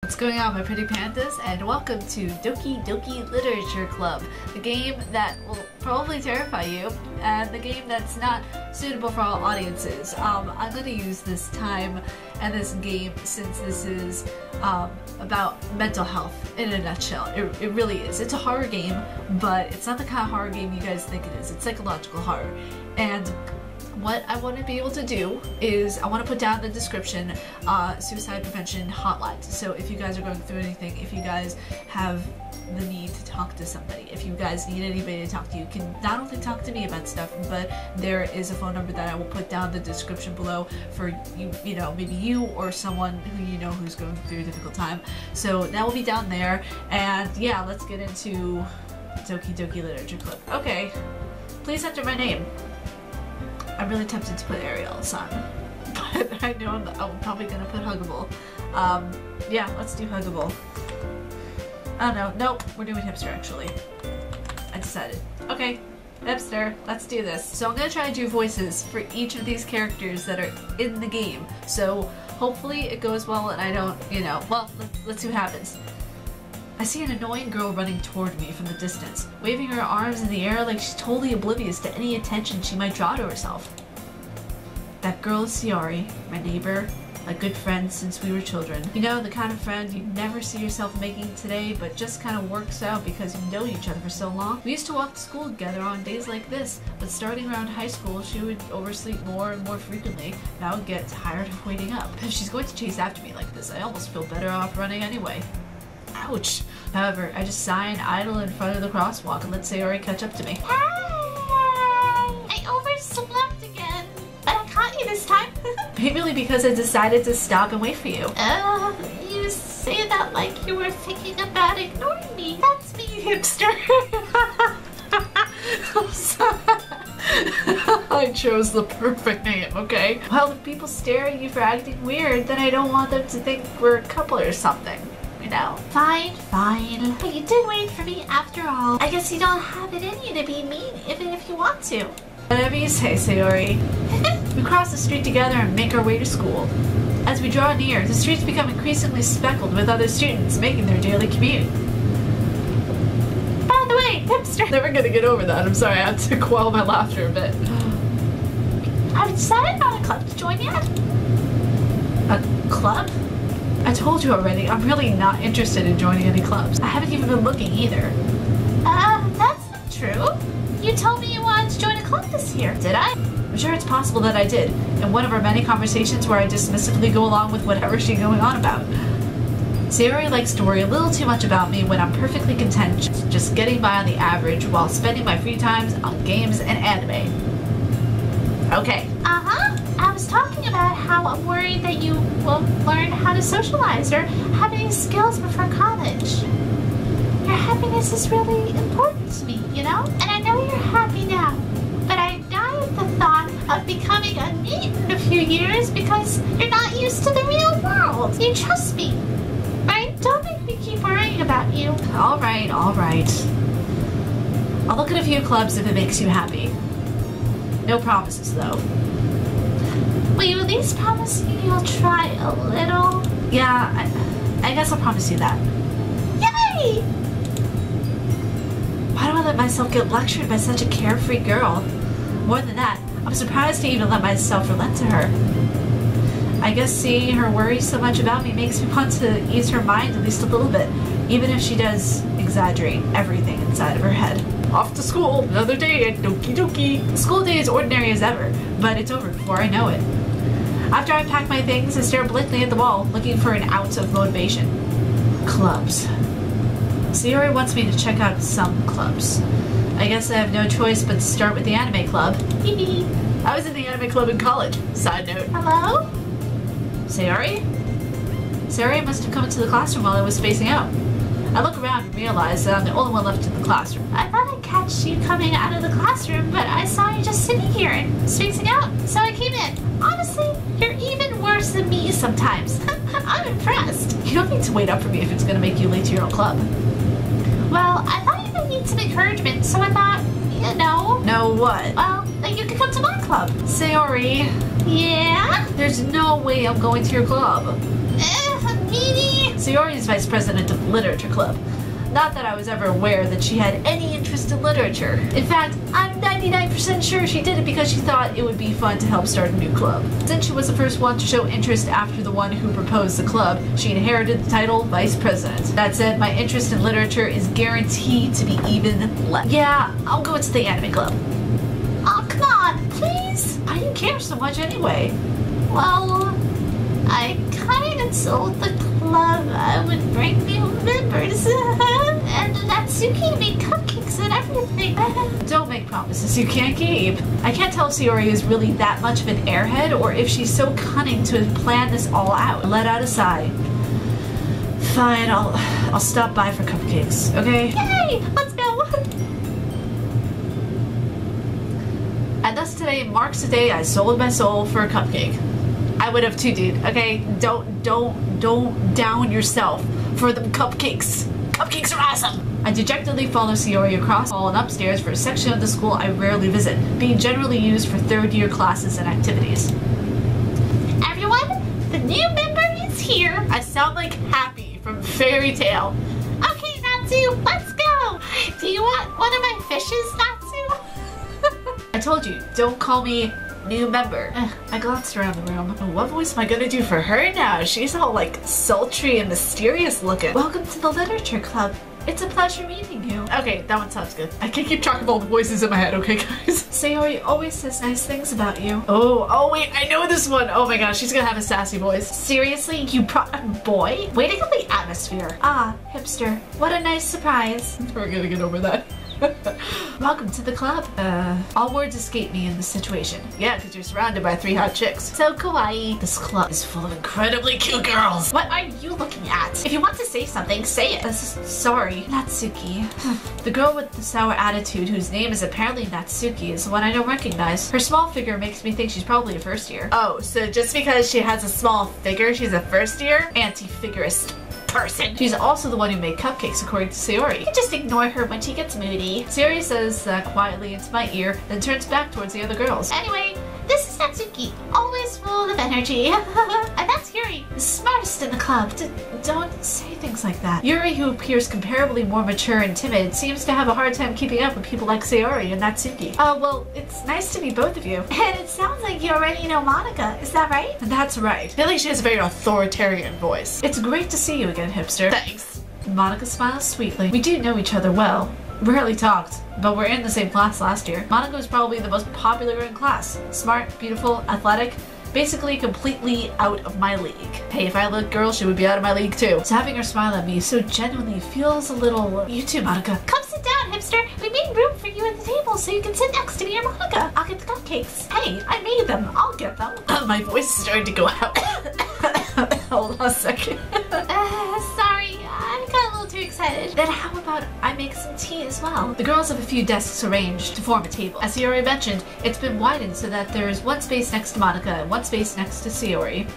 What's going on, my pretty pandas, and welcome to Doki Doki Literature Club, the game that will probably terrify you, and the game that's not suitable for all audiences. I'm going to use this time and this game since this is about mental health in a nutshell. It really is. It's a horror game, but it's not the kind of horror game you guys think it is. It's psychological horror. And what I want to be able to do is I want to put down in the description suicide prevention hotlines. So if you guys are going through anything, if you guys have the need to talk to somebody, if you guys need anybody to talk to, you can not only talk to me about stuff, but there is a phone number that I will put down in the description below for you know, maybe you or someone who you know who's going through a difficult time. So that will be down there, and yeah, let's get into Doki Doki Literature Club. Okay, please enter my name. I'm really tempted to put Ariel son, but I know I'm probably gonna put Huggable. Yeah, let's do Huggable. I don't know. Nope, we're doing Hipster actually. I decided. Okay, Hipster, let's do this. So I'm gonna try to do voices for each of these characters that are in the game. So hopefully it goes well and I don't, you know, well, let's see what happens. I see an annoying girl running toward me from the distance, waving her arms in the air like she's totally oblivious to any attention she might draw to herself. That girl is Sayori, my neighbor, a good friend since we were children. You know, the kind of friend you never see yourself making today, but just kind of works out because you've known each other for so long. We used to walk to school together on days like this, but starting around high school, she would oversleep more and more frequently, and I would get tired of waiting up. If she's going to chase after me like this, I almost feel better off running anyway. Ouch. However, I just sigh and idle in front of the crosswalk and let Sayori catch up to me. Hey! I overslept again, but I caught you this time. Mainly because I decided to stop and wait for you. You say that like you were thinking about ignoring me. That's me, Hipster. I chose the perfect name, okay? Well, if people stare at you for acting weird, then I don't want them to think we're a couple or something. You know. Fine. But you did wait for me after all. I guess you don't have it in you to be mean, even if you want to. Whatever you say, Sayori. We cross the street together and make our way to school. As we draw near, the streets become increasingly speckled with other students making their daily commute. By the way, Hipster. Never gonna get over that. I'm sorry, I had to quell my laughter a bit. Have you decided on a club to join yet? A club? I told you already, I'm really not interested in joining any clubs. I haven't even been looking either. That's not true. You told me you wanted to join a club this year. Did I? I'm sure it's possible that I did, in one of our many conversations where I dismissively go along with whatever she's going on about. Sayori likes to worry a little too much about me when I'm perfectly content just getting by on the average while spending my free times on games and anime. Okay. I was talking about how I'm worried that you won't learn how to socialize or have any skills before college. Your happiness is really important to me, you know? And I know you're happy now, but I die at the thought of becoming a NEET in a few years because you're not used to the real world. You trust me, right? Don't make me keep worrying about you. All right. I'll look at a few clubs if it makes you happy. No promises, though. Will you at least promise me you'll try a little? Yeah, I guess I'll promise you that. Yay! Why do I let myself get lectured by such a carefree girl? More than that, I'm surprised to even let myself relent to her. I guess seeing her worry so much about me makes me want to ease her mind at least a little bit, even if she does exaggerate everything inside of her head. Off to school, another day at Doki Doki. The school day is ordinary as ever, but it's over before I know it. After I pack my things, I stare blankly at the wall, looking for an ounce of motivation. Clubs. Sayori wants me to check out some clubs. I guess I have no choice but to start with the anime club. I was in the anime club in college. Side note. Hello? Sayori? Sayori must have come into the classroom while I was spacing out. I look around and realize that I'm the only one left in the classroom. I thought I'd catch you coming out of the classroom, but I saw you just sitting here and spacing out, so I came in. Honestly, you're even worse than me sometimes. I'm impressed. You don't need to wait up for me if it's going to make you late to your own club. Well, I thought you might need some encouragement, so I thought, you know. Know what? Well, that you could come to my club. Sayori. Yeah? There's no way I'm going to your club. Meanie. Sayori is vice president of the literature club. Not that I was ever aware that she had any interest in literature. In fact, I'm 99% sure she did it because she thought it would be fun to help start a new club. Since she was the first one to show interest after the one who proposed the club, she inherited the title Vice President. That said, my interest in literature is guaranteed to be even less. Yeah, I'll go into the anime club. Oh, come on, please. Why do you care so much anyway? Well, I kind of told the club I would bring new members. And Natsuki made cupcakes and everything. Don't make promises you can't keep. I can't tell if Sayori is really that much of an airhead or if she's so cunning to plan this all out. I let out a sigh. Fine, I'll stop by for cupcakes, okay? Yay! Let's go! And thus today marks the day I sold my soul for a cupcake. I would have too, dude, okay? Don't down yourself for them cupcakes. Cupcakes are awesome! I dejectedly follow Sayori across the hall and upstairs for a section of the school I rarely visit, being generally used for third-year classes and activities. Everyone, the new member is here. I sound like Happy from Fairy Tale. Okay, Natsu, let's go. Do you want one of my fishes, Natsu? I told you, don't call me new member. I glanced around the room. What voice am I gonna do for her now? She's all like sultry and mysterious looking. Welcome to the literature club. It's a pleasure meeting you. Okay, that one sounds good. I can't keep track of all the voices in my head, okay guys? Sayori always says nice things about you. Oh wait, I know this one. Oh my gosh, she's gonna have a sassy voice. Seriously, you boy? Way to get the atmosphere. Ah, hipster. What a nice surprise. We're gonna get over that. Welcome to the club. All words escape me in this situation. Yeah, because you're surrounded by 3 hot chicks. So kawaii. This club is full of incredibly cute girls. What are you looking at? If you want to say something, say it. Sorry, Natsuki. The girl with the sour attitude, whose name is apparently Natsuki, is the one I don't recognize. Her small figure makes me think she's probably a first year. Oh, so just because she has a small figure, she's a first year? Anti-figurist person. She's also the one who made cupcakes, according to Sayori. You can just ignore her when she gets moody. Sayori says that quietly into my ear, then turns back towards the other girls. Anyway, this is Natsuki, always full of energy. And that's Yuri, the smartest in the club. Don't say things like that. Yuri, who appears comparably more mature and timid, seems to have a hard time keeping up with people like Sayori and Natsuki. Well, it's nice to meet both of you. And it sounds like you already know Monica, is that right? That's right. I feel like she has a very authoritarian voice. It's great to see you again, hipster. Thanks. Monica smiles sweetly. We do know each other well. Rarely talked, but we're in the same class last year. Monica was probably the most popular in class. Smart, beautiful, athletic, basically completely out of my league. Hey, if I looked girl, she would be out of my league too. So having her smile at me so genuinely feels a little... You too, Monica. Come sit down, hipster. We made room for you at the table so you can sit next to me or Monica. I'll get the cupcakes. Hey, I made them. I'll get them. My voice is starting to go out. Hold on a second. Sorry, I got a little too excited. Then how about I make some tea as well? The girls have a few desks arranged to form a table. As Sayori mentioned, it's been widened so that there is one space next to Monica and one space next to Sayori.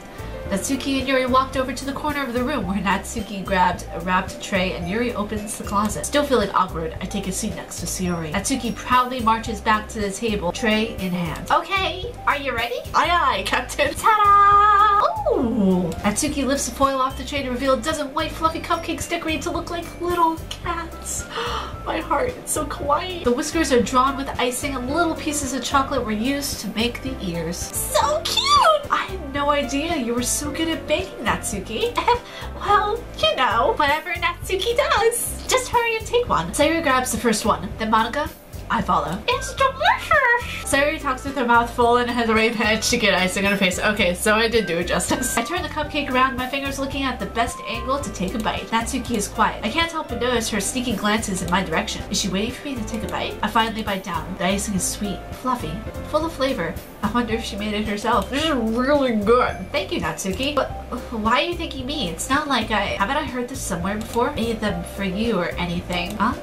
Natsuki and Yuri walked over to the corner of the room where Natsuki grabbed a wrapped tray and Yuri opens the closet. Still feeling awkward, I take a seat next to Sayori. Natsuki proudly marches back to the table, tray in hand. Okay, are you ready? Aye aye, Captain. Ta-da! Ooh! Natsuki lifts the foil off the tray to reveal a dozen white fluffy cupcakes decorated to look like little cats. My heart, it's so kawaii. The whiskers are drawn with icing and little pieces of chocolate were used to make the ears. So cute! I had no idea you were so good at baking, Natsuki. Well, you know, whatever Natsuki does. Just hurry and take one. Sayori grabs the first one, then Monica. I follow. It's delicious! Sayori talks with her mouth full and has already managed to get icing on her face. Okay, so I did do it justice. I turn the cupcake around, my fingers looking at the best angle to take a bite. Natsuki is quiet. I can't help but notice her sneaking glances in my direction. Is she waiting for me to take a bite? I finally bite down. The icing is sweet, fluffy, full of flavor. I wonder if she made it herself. This is really good. Thank you, Natsuki. But why are you thanking me? It's not like haven't I heard this somewhere before? Made them for you or anything. Huh?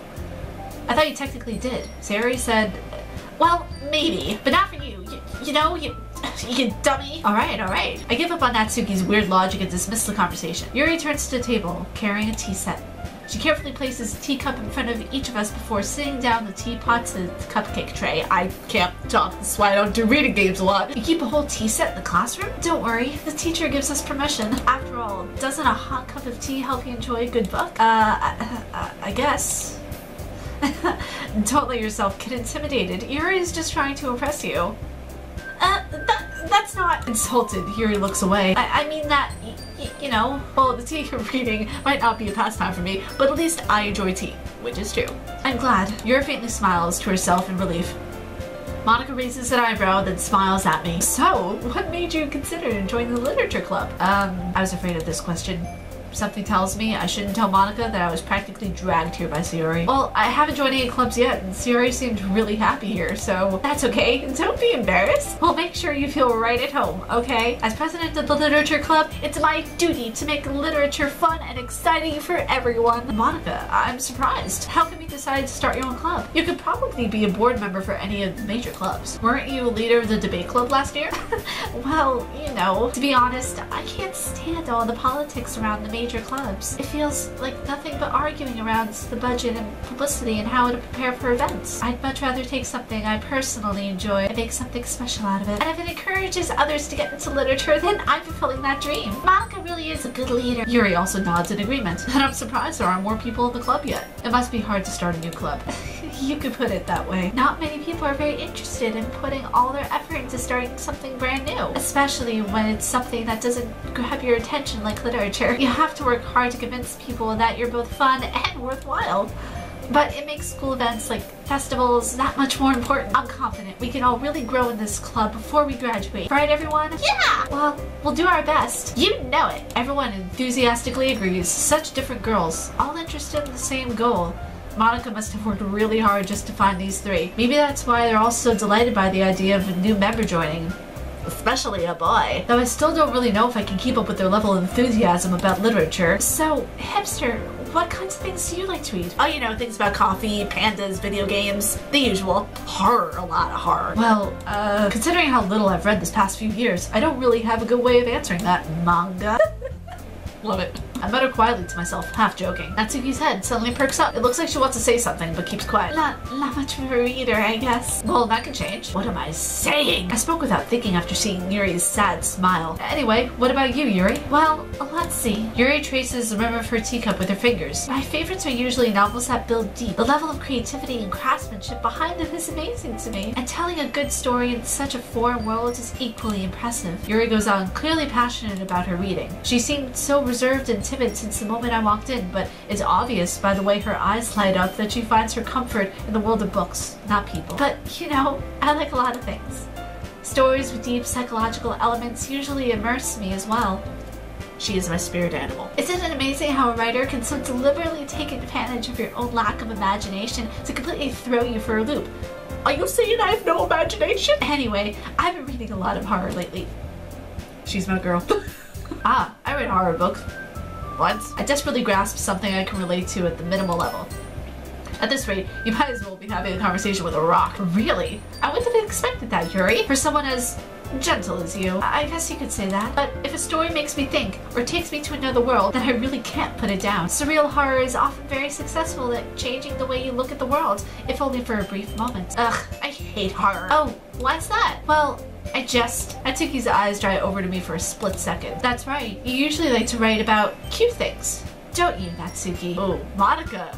I thought you technically did. Sayori said, well, maybe, but not for you. You know, you dummy. Alright. I give up on Natsuki's weird logic and dismiss the conversation. Yuri turns to the table, carrying a tea set. She carefully places a teacup in front of each of us before sitting down the teapot to the cupcake tray. I can't talk, that's why I don't do reading games a lot. You keep a whole tea set in the classroom? Don't worry, the teacher gives us permission. After all, doesn't a hot cup of tea help you enjoy a good book? I guess. Don't let yourself get intimidated. Yuri is just trying to impress you. That's not insulted. Yuri looks away. I mean that, you know, well, the tea you're reading might not be a pastime for me, but at least I enjoy tea, which is true. I'm glad. Yuri faintly smiles to herself in relief. Monica raises an eyebrow, then smiles at me. So, what made you consider joining the literature club? I was afraid of this question. Something tells me I shouldn't tell Monica that I was practically dragged here by Sayori. Well, I haven't joined any clubs yet, and Sayori seemed really happy here, so that's okay. Don't be embarrassed. We'll make sure you feel right at home, okay? As president of the literature club, it's my duty to make literature fun and exciting for everyone. Monica, I'm surprised. How come you decided to start your own club? You could probably be a board member for any of the major clubs. Weren't you a leader of the debate club last year? Well, you know, to be honest, I can't stand all the politics around the major clubs. It feels like nothing but arguing around the budget and publicity and how to prepare for events. I'd much rather take something I personally enjoy and make something special out of it. And if it encourages others to get into literature, then I'm fulfilling that dream. Monica really is a good leader. Yuri also nods in agreement. And I'm surprised there aren't more people in the club yet. It must be hard to start a new club. You could put it that way. Not many people are very interested in putting all their effort into starting something brand new, especially when it's something that doesn't grab your attention like literature. You have to work hard to convince people that you're both fun and worthwhile. But it makes school events like festivals that much more important. I'm confident we can all really grow in this club before we graduate. Right, everyone? Yeah! Well, we'll do our best. You know it. Everyone enthusiastically agrees. Such different girls, all interested in the same goal. Monica must have worked really hard just to find these three. Maybe that's why they're all so delighted by the idea of a new member joining. Especially a boy. Though I still don't really know if I can keep up with their level of enthusiasm about literature. So, Hipster, what kinds of things do you like to read? Oh, you know, things about coffee, pandas, video games, the usual. Horror, a lot of horror. Well, considering how little I've read this past few years, I don't really have a good way of answering that. Manga? Love it. I mutter quietly to myself, half joking. Natsuki's head suddenly perks up. It looks like she wants to say something, but keeps quiet. Not much of a reader, I guess. Well, that could change. What am I saying? I spoke without thinking after seeing Yuri's sad smile. Anyway, what about you, Yuri? Well, let's see. Yuri traces the rim of her teacup with her fingers. My favorites are usually novels that build deep. The level of creativity and craftsmanship behind them is amazing to me. And telling a good story in such a foreign world is equally impressive. Yuri goes on, clearly passionate about her reading. She seemed so reserved and timid since the moment I walked in, but it's obvious by the way her eyes light up that she finds her comfort in the world of books, not people. But, you know, I like a lot of things. Stories with deep psychological elements usually immerse me as well. She is my spirit animal. Isn't it amazing how a writer can so deliberately take advantage of your own lack of imagination to completely throw you for a loop? Are you saying I have no imagination? Anyway, I've been reading a lot of horror lately. She's my girl. I read horror books. Once. I desperately grasped something I can relate to at the minimal level. At this rate, you might as well be having a conversation with a rock. Really? I wouldn't have expected that, Yuri. For someone as gentle as you. I guess you could say that. But if a story makes me think, or takes me to another world, then I really can't put it down. Surreal horror is often very successful at changing the way you look at the world, if only for a brief moment. Ugh, I hate horror. Oh, why's that? Well, Natsuki's eyes dry over to me for a split second. That's right. You usually like to write about cute things, don't you, Natsuki? Oh, Monica.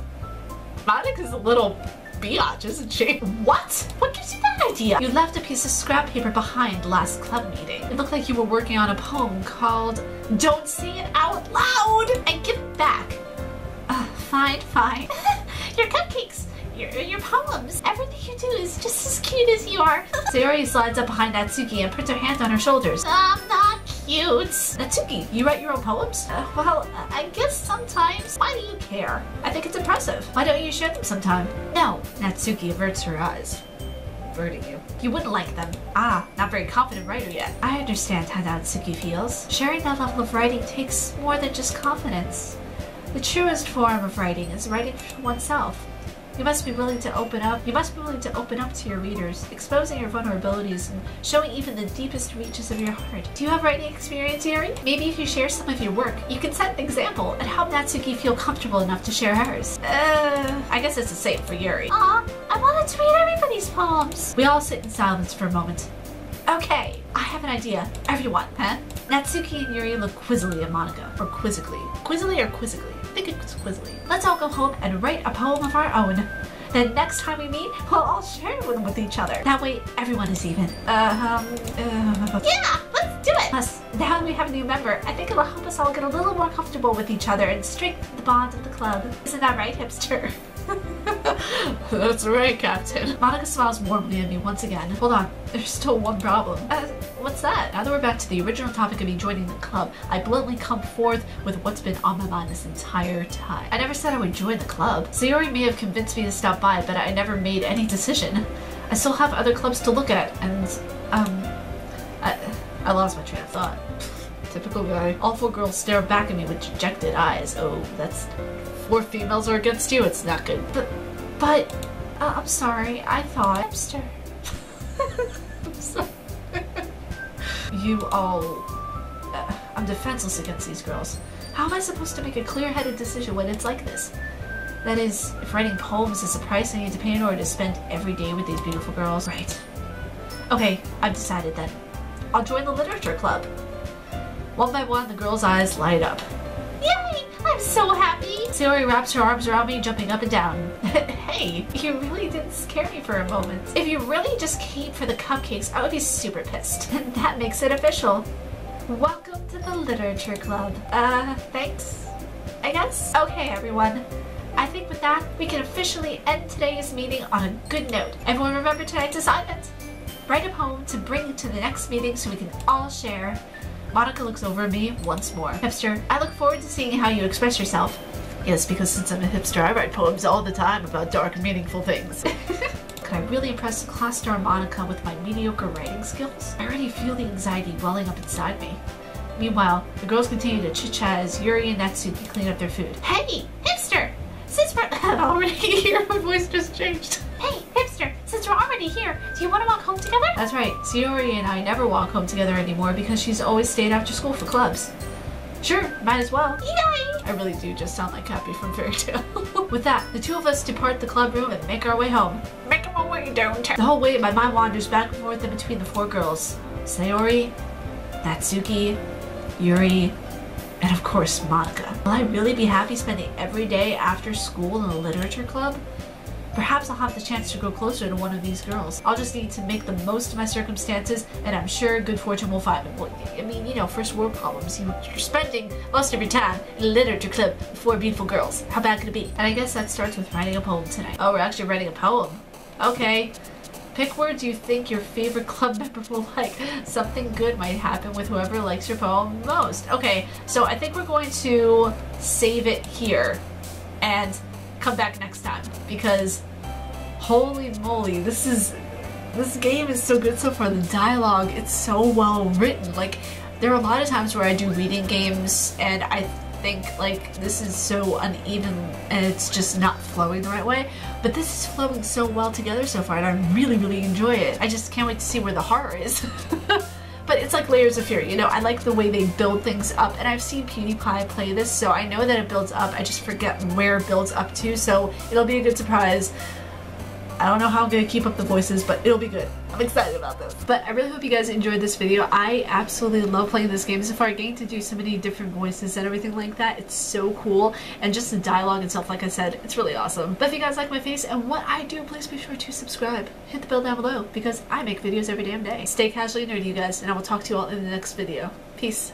Monica's a little biatch, isn't she? What? What gives you that idea? You left a piece of scrap paper behind last club meeting. It looked like you were working on a poem called Don't Say It Out Loud and Give It Back. Fine. Your cupcakes. Your poems. Everything you do is just as cute as you are. Sayori slides up behind Natsuki and puts her hand on her shoulders. I'm not cute. Natsuki, you write your own poems? Well, I guess sometimes. Why do you care? I think it's impressive. Why don't you share them sometime? No. Natsuki averts her eyes. Averting you. You wouldn't like them. Not very confident writer yet. I understand how Natsuki feels. Sharing that level of writing takes more than just confidence. The truest form of writing is writing for oneself. You must be willing to open up. You must be willing to open up to your readers, exposing your vulnerabilities and showing even the deepest reaches of your heart. Do you have writing experience, Yuri? Maybe if you share some of your work, you can set an example and help Natsuki feel comfortable enough to share hers. I guess it's the same for Yuri. Aw, I wanted to read everybody's poems. We all sit in silence for a moment. Okay, I have an idea. Everyone, huh? Natsuki and Yuri look quizzily at Monica, or quizzically. Quizzily or quizzically? I think it's quizzily. Let's all go home and write a poem of our own. Then next time we meet, we'll all share them with each other. That way, everyone is even. Yeah, let's do it. Plus, now that we have a new member, I think it'll help us all get a little more comfortable with each other and strengthen the bond of the club. Isn't that right, hipster? That's right, Captain. Monica smiles warmly at me once again. Hold on, there's still one problem. What's that? Now that we're back to the original topic of me joining the club, I bluntly come forth with what's been on my mind this entire time. I never said I would join the club. Sayori may have convinced me to stop by, but I never made any decision. I still have other clubs to look at, and, I lost my train of thought. Typical guy. All 4 girls stare back at me with dejected eyes. Oh, that's... 4 females are against you? It's not good. But, I'm sorry, I thought... Hipster. I'm sorry. You all... I'm defenseless against these girls. How am I supposed to make a clear-headed decision when it's like this? That is, if writing poems is the price I need to pay in order to spend every day with these beautiful girls. Right. Okay, I've decided then. I'll join the literature club. One by one, the girls' eyes light up. Yay! I'm so happy! Sayori wraps her arms around me, jumping up and down. Hey, you really didn't scare me for a moment. If you really just came for the cupcakes, I would be super pissed. And that makes it official. Welcome to the literature club. Thanks, I guess? Okay, everyone. I think with that, we can officially end today's meeting on a good note. Everyone remember tonight's assignment? Write a poem to bring to the next meeting so we can all share. Monica looks over at me once more. Hipster, I look forward to seeing how you express yourself. Yes, because since I'm a hipster, I write poems all the time about dark and meaningful things. Could I really impress class star Monica with my mediocre writing skills? I already feel the anxiety welling up inside me. Meanwhile, the girls continue to chit-chat as Yuri and Natsuki clean up their food. Hey, hipster! Since we're already here, my voice just changed. Hey, hipster! Since we're already here, do you want to walk home together? That's right. Sayori and I never walk home together anymore because she's always stayed after school for clubs. Sure, might as well. Yay! I really do just sound like Happy from Fairy Tail. With that, the 2 of us depart the club room and make our way home. Making my way downtown. The whole way, my mind wanders back and forth in between the 4 girls. Sayori, Natsuki, Yuri, and of course, Monica. Will I really be happy spending every day after school in a literature club? Perhaps I'll have the chance to grow closer to one of these girls. I'll just need to make the most of my circumstances, and I'm sure good fortune will find me. Well, I mean, you know, first world problems. You're spending most of your time in a literature club with 4 beautiful girls. How bad could it be? And I guess that starts with writing a poem tonight. Oh, we're actually writing a poem. Okay. Pick words you think your favorite club member will like. Something good might happen with whoever likes your poem most. Okay, so I think we're going to save it here and come back next time because holy moly, this game is so good so far. The dialogue, it's so well written. Like, there are a lot of times where I do reading games and I think like this is so uneven and it's just not flowing the right way, but this is flowing so well together so far and I really enjoy it. I just can't wait to see where the horror is. But it's like Layers of Fear, you know, I like the way they build things up, and I've seen PewDiePie play this, so I know that it builds up. I just forget where it builds up to, so it'll be a good surprise. I don't know how I'm gonna keep up the voices, but it'll be good. I'm excited about this. But I really hope you guys enjoyed this video. I absolutely love playing this game so far. Getting to do so many different voices and everything like that, it's so cool. And just the dialogue itself, like I said, it's really awesome. But if you guys like my face and what I do, please be sure to subscribe. Hit the bell down below because I make videos every damn day. Stay casually nerdy, you guys, and I will talk to you all in the next video. Peace.